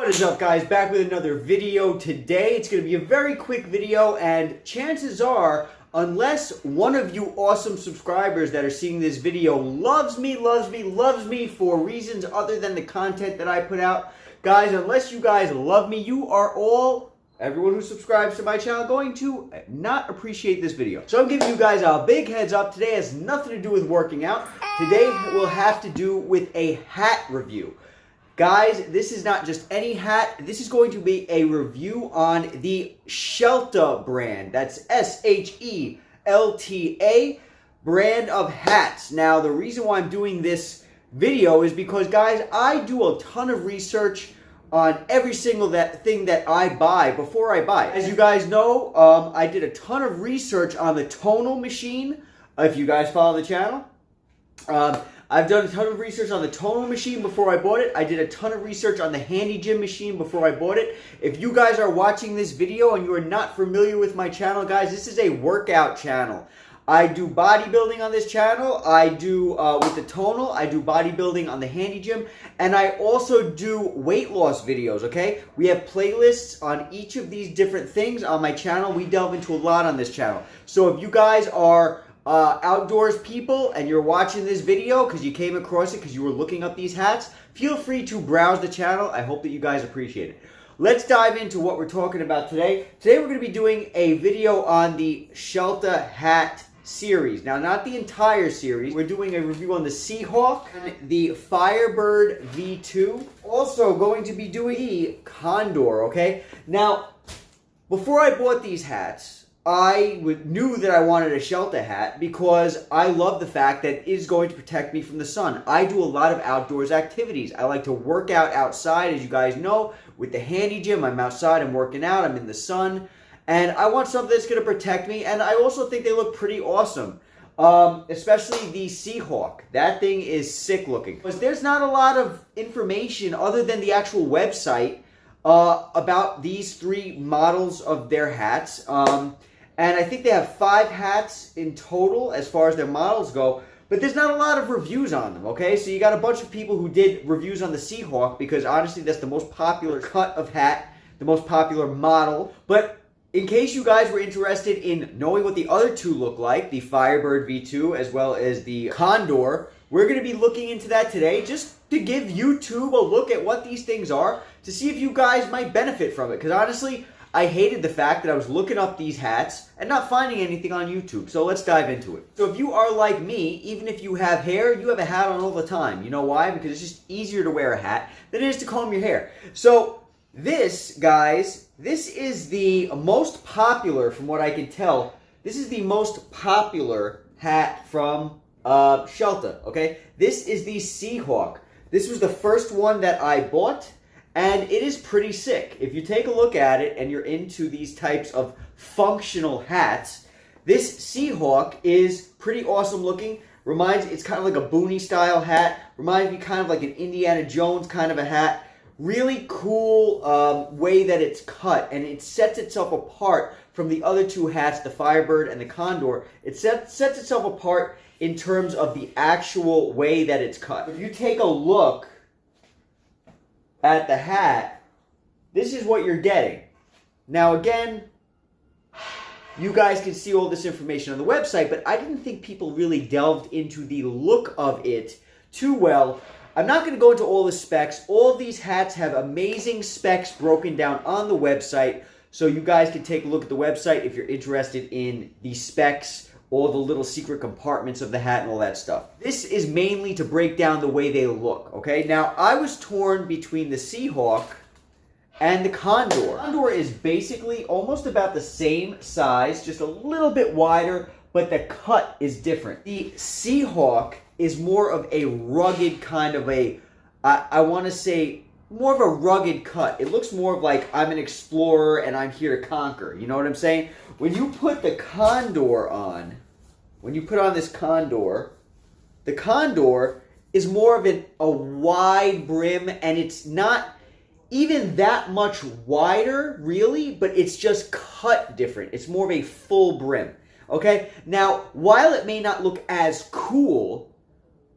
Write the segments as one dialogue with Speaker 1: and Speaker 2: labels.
Speaker 1: What is up, guys? Back with another video today. It's going to be a very quick video, and chances are, unless one of you awesome subscribers that are seeing this video loves me for reasons other than the content that I put out, guys, unless you guys love me, you are all, everyone who subscribes to my channel, going to not appreciate this video. So I'm giving you guys a big heads up. Today has nothing to do with working out. Today will have to do with a hat review. Guys, this is not just any hat. This is going to be a review on the Shelta brand. That's S-H-E-L-T-A brand of hats. Now, the reason why I'm doing this video is because, guys, I do a ton of research on every single thing that I buy before I buy. As you guys know, I did a ton of research on the tonal machine. If you guys follow the channel, I've done a ton of research on the tonal machine before I bought it. I did a ton of research on the handy gym machine before I bought it. If you guys are watching this video and you are not familiar with my channel, guys, this is a workout channel. I do bodybuilding on this channel. I do, with the tonal, I do bodybuilding on the handy gym. And I also do weight loss videos, okay? We have playlists on each of these different things on my channel. We delve into a lot on this channel. So if you guys are outdoors people and you're watching this video because you came across it because you were looking up these hats, feel free to browse the channel. I hope that you guys appreciate it. Let's dive into what we're talking about today. Today we're going to be doing a video on the Shelta hat series. Now, not the entire series. We're doing a review on the Seahawk and the Firebird V2. Also going to be doing the Condor, okay? Now, before I bought these hats, I knew that I wanted a Shelta hat because I love the fact that it is going to protect me from the sun. I do a lot of outdoors activities. I like to work out outside, as you guys know. With the handy gym, I'm outside, I'm working out, I'm in the sun. And I want something that's going to protect me, and I also think they look pretty awesome. Especially the Seahawk. That thing is sick looking. But there's not a lot of information other than the actual website about these three models of their hats. And I think they have 5 hats in total as far as their models go. But there's not a lot of reviews on them, okay? So you got a bunch of people who did reviews on the Seahawk because honestly that's the most popular cut of hat, the most popular model. But in case you guys were interested in knowing what the other two look like, the Firebird V2 as well as the Condor, we're going to be looking into that today just to give YouTube a look at what these things are to see if you guys might benefit from it. Because honestly, I hated the fact that I was looking up these hats and not finding anything on YouTube. So let's dive into it. So if you are like me, even if you have hair, you have a hat on all the time. You know why? Because it's just easier to wear a hat than it is to comb your hair. So this, guys, this is the most popular, from what I can tell, this is the most popular hat from Shelta, okay? This is the Seahawk. This was the first one that I bought, and it is pretty sick. If you take a look at it and you're into these types of functional hats, this Seahawk is pretty awesome looking. It's kind of like a boonie style hat. Reminds me kind of like an Indiana Jones kind of a hat. Really cool way that it's cut, and it sets itself apart from the other two hats, the Firebird and the Condor. It sets itself apart in terms of the actual way that it's cut. If you take a look at the hat, this is what you're getting. Now again, you guys can see all this information on the website, but I didn't think people really delved into the look of it too well. I'm not going to go into all the specs. All of these hats have amazing specs broken down on the website, so you guys can take a look at the website if you're interested in the specs, all the little secret compartments of the hat and all that stuff. This is mainly to break down the way they look, okay? Now, I was torn between the Seahawk and the Condor. The Condor is basically almost about the same size, just a little bit wider, but the cut is different. The Seahawk is more of a rugged kind of I want to say, more of a rugged cut. It looks more of like I'm an explorer and I'm here to conquer. You know what I'm saying? When you put the Condor on, when you put on this Condor, the Condor is more of a wide brim, and it's not even that much wider, really, but it's just cut different. It's more of a full brim. Okay? Now, while it may not look as cool,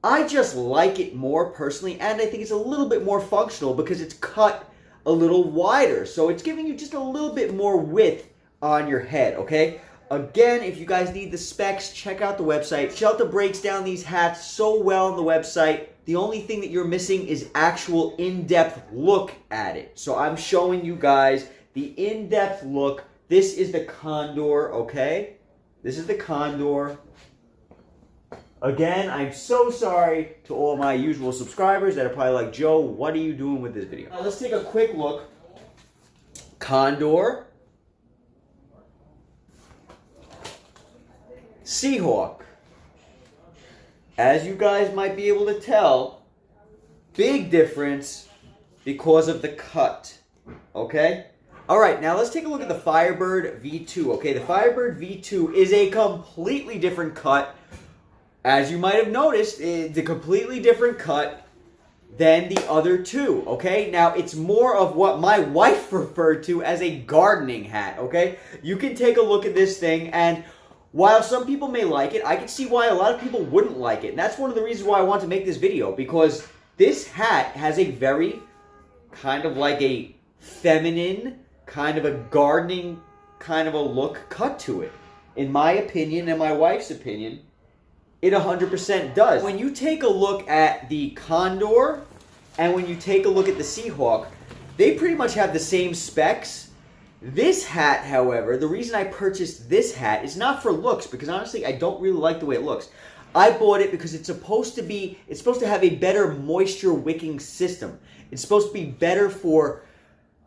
Speaker 1: I just like it more personally, and I think it's a little bit more functional because it's cut a little wider. So it's giving you just a little bit more width on your head, okay? Again, if you guys need the specs, check out the website. Shelta breaks down these hats so well on the website. The only thing that you're missing is actual in-depth look at it. So I'm showing you guys the in-depth look. This is the Condor, okay? This is the Condor. Again, I'm so sorry to all my usual subscribers that are probably like, Joe, what are you doing with this video? Now let's take a quick look. Condor. Seahawk. As you guys might be able to tell, big difference because of the cut, okay? All right, now let's take a look at the Firebird V2, okay? The Firebird V2 is a completely different cut. As you might have noticed, it's a completely different cut than the other two, okay? Now, it's more of what my wife referred to as a gardening hat, okay? You can take a look at this thing, and while some people may like it, I can see why a lot of people wouldn't like it. And that's one of the reasons why I want to make this video, because this hat has a very kind of like a feminine, kind of a gardening kind of a look cut to it. In my opinion and my wife's opinion, it 100% does. When you take a look at the Condor and when you take a look at the Seahawk, they pretty much have the same specs. This hat, however, the reason I purchased this hat is not for looks, because honestly, I don't really like the way it looks. I bought it because it's supposed to have a better moisture wicking system. It's supposed to be better for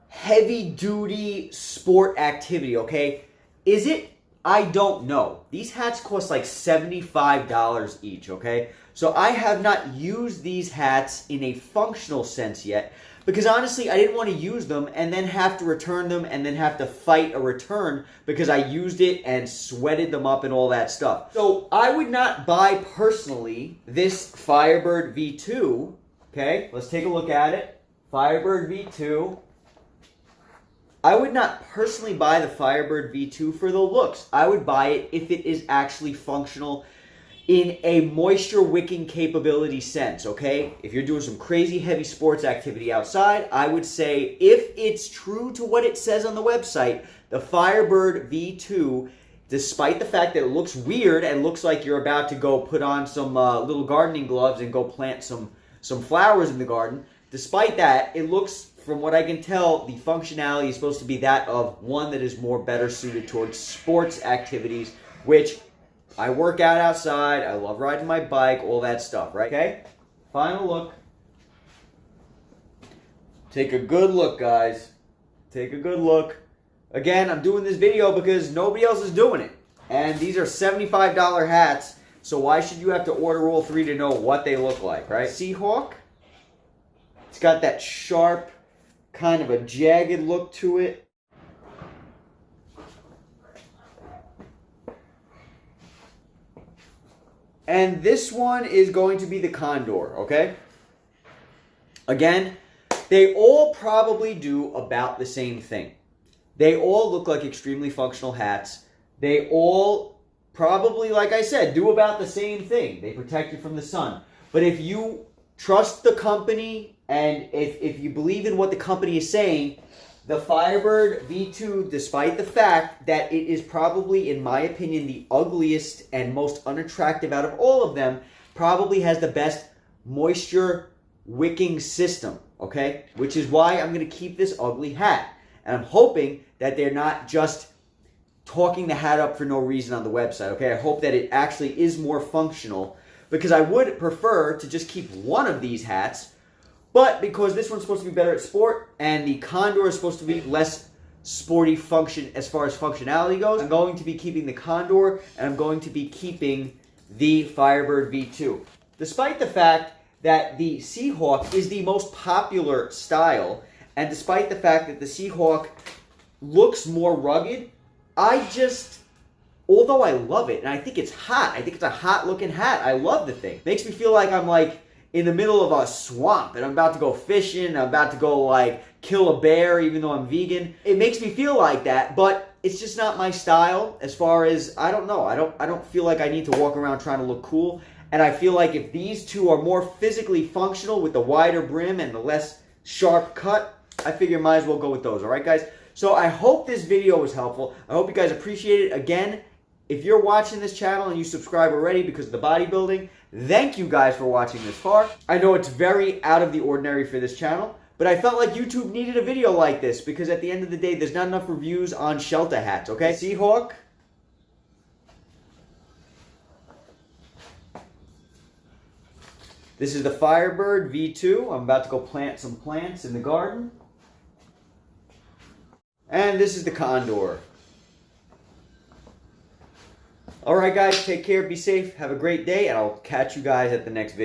Speaker 1: heavy-duty sport activity, okay? Is it? I don't know. These hats cost like $75 each, okay? So I have not used these hats in a functional sense yet, because honestly, I didn't want to use them and then have to return them and then have to fight a return because I used it and sweated them up and all that stuff. So I would not buy personally this Firebird V2, okay? Let's take a look at it. Firebird V2. I would not personally buy the Firebird V2 for the looks. I would buy it if it is actually functional in a moisture wicking capability sense, okay? If you're doing some crazy heavy sports activity outside, I would say if it's true to what it says on the website, the Firebird V2, despite the fact that it looks weird and looks like you're about to go put on some little gardening gloves and go plant some flowers in the garden, despite that, it looks, from what I can tell, the functionality is supposed to be that of one that is more better suited towards sports activities, which I work out outside, I love riding my bike, all that stuff, right? Okay? Final look. Take a good look, guys. Take a good look. Again, I'm doing this video because nobody else is doing it. And these are $75 hats, so why should you have to order all three to know what they look like, right? Seahawk. It's got that sharp, kind of a jagged look to it. And this one is going to be the Condor, okay? Again, they all probably do about the same thing. They all look like extremely functional hats. They all probably, like I said, do about the same thing. They protect you from the sun. But if you trust the company and if you believe in what the company is saying, the Firebird V2, despite the fact that it is probably, in my opinion, the ugliest and most unattractive out of all of them, probably has the best moisture wicking system, okay? Which is why I'm going to keep this ugly hat. And I'm hoping that they're not just talking the hat up for no reason on the website, okay? I hope that it actually is more functional, because I would prefer to just keep one of these hats. But because this one's supposed to be better at sport and the Condor is supposed to be less sporty function as far as functionality goes, I'm going to be keeping the Condor and I'm going to be keeping the Firebird V2. Despite the fact that the Seahawk is the most popular style, and despite the fact that the Seahawk looks more rugged, although I love it and I think it's hot, I think it's a hot looking hat, I love the thing. Makes me feel like I'm like in the middle of a swamp and I'm about to go fishing, I'm about to go like kill a bear even though I'm vegan. It makes me feel like that, but it's just not my style as far as, I don't know, I don't feel like I need to walk around trying to look cool. And I feel like if these two are more physically functional with the wider brim and the less sharp cut, I figure might as well go with those. All right, guys? So I hope this video was helpful. I hope you guys appreciate it. Again, if you're watching this channel and you subscribe already because of the bodybuilding, thank you guys for watching this far. I know it's very out of the ordinary for this channel, but I felt like YouTube needed a video like this because at the end of the day, there's not enough reviews on Shelta hats, okay? Seahawk. This is the Firebird V2. I'm about to go plant some plants in the garden. And this is the Condor. Alright guys, take care, be safe, have a great day, and I'll catch you guys at the next video.